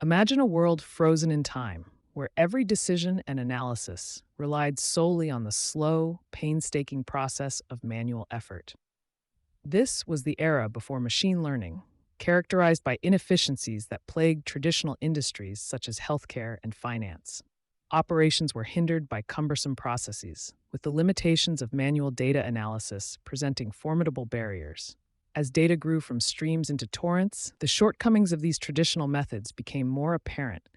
Imagine a world frozen in time, where every decision and analysis relied solely on the slow, painstaking process of manual effort. This was the era before machine learning, characterized by inefficiencies that plagued traditional industries such as healthcare and finance. Operations were hindered by cumbersome processes, with the limitations of manual data analysis presenting formidable barriers. As data grew from streams into torrents, the shortcomings of these traditional methods became more apparent,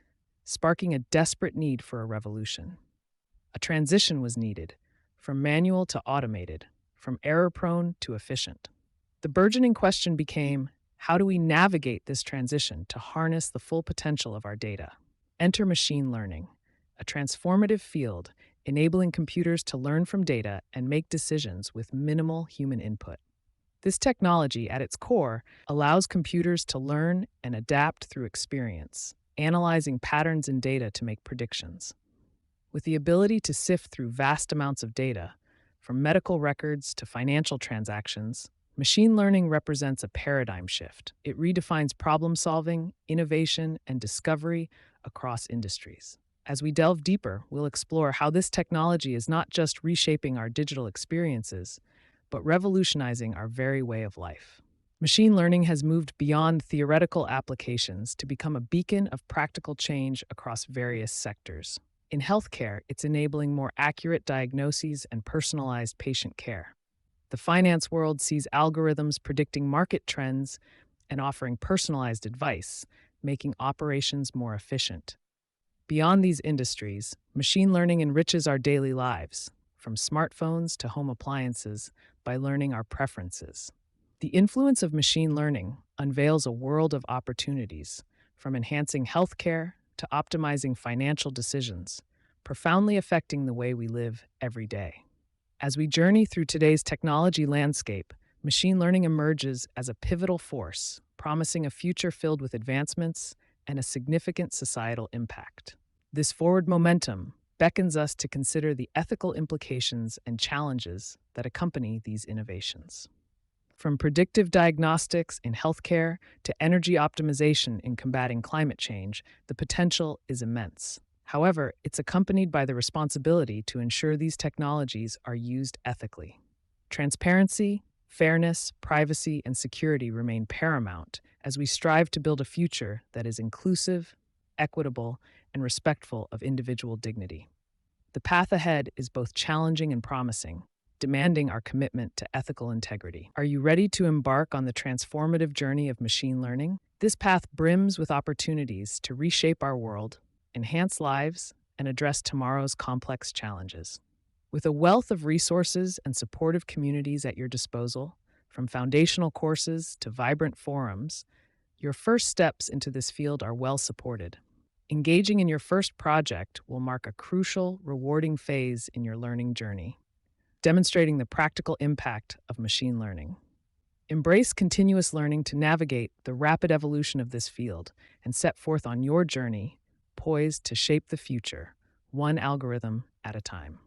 sparking a desperate need for a revolution. A transition was needed, from manual to automated, from error-prone to efficient. The burgeoning question became, how do we navigate this transition to harness the full potential of our data? Enter machine learning, a transformative field enabling computers to learn from data and make decisions with minimal human input. This technology, at its core, allows computers to learn and adapt through experience, analyzing patterns in data to make predictions. With the ability to sift through vast amounts of data, from medical records to financial transactions, machine learning represents a paradigm shift. It redefines problem solving, innovation, and discovery across industries. As we delve deeper, we'll explore how this technology is not just reshaping our digital experiences, but revolutionizing our very way of life. Machine learning has moved beyond theoretical applications to become a beacon of practical change across various sectors. In healthcare, it's enabling more accurate diagnoses and personalized patient care. The finance world sees algorithms predicting market trends and offering personalized advice, making operations more efficient. Beyond these industries, machine learning enriches our daily lives, from smartphones to home appliances, by learning our preferences. The influence of machine learning unveils a world of opportunities, from enhancing healthcare to optimizing financial decisions, profoundly affecting the way we live every day. As we journey through today's technology landscape, machine learning emerges as a pivotal force, promising a future filled with advancements and a significant societal impact. This forward momentum beckons us to consider the ethical implications and challenges that accompany these innovations. From predictive diagnostics in healthcare to energy optimization in combating climate change, the potential is immense. However, it's accompanied by the responsibility to ensure these technologies are used ethically. Transparency, fairness, privacy, and security remain paramount as we strive to build a future that is inclusive, equitable, and respectful of individual dignity. The path ahead is both challenging and promising, demanding our commitment to ethical integrity. Are you ready to embark on the transformative journey of machine learning? This path brims with opportunities to reshape our world, enhance lives, and address tomorrow's complex challenges. With a wealth of resources and supportive communities at your disposal, from foundational courses to vibrant forums, your first steps into this field are well supported. Engaging in your first project will mark a crucial, rewarding phase in your learning journey, demonstrating the practical impact of machine learning. Embrace continuous learning to navigate the rapid evolution of this field and set forth on your journey, poised to shape the future, one algorithm at a time.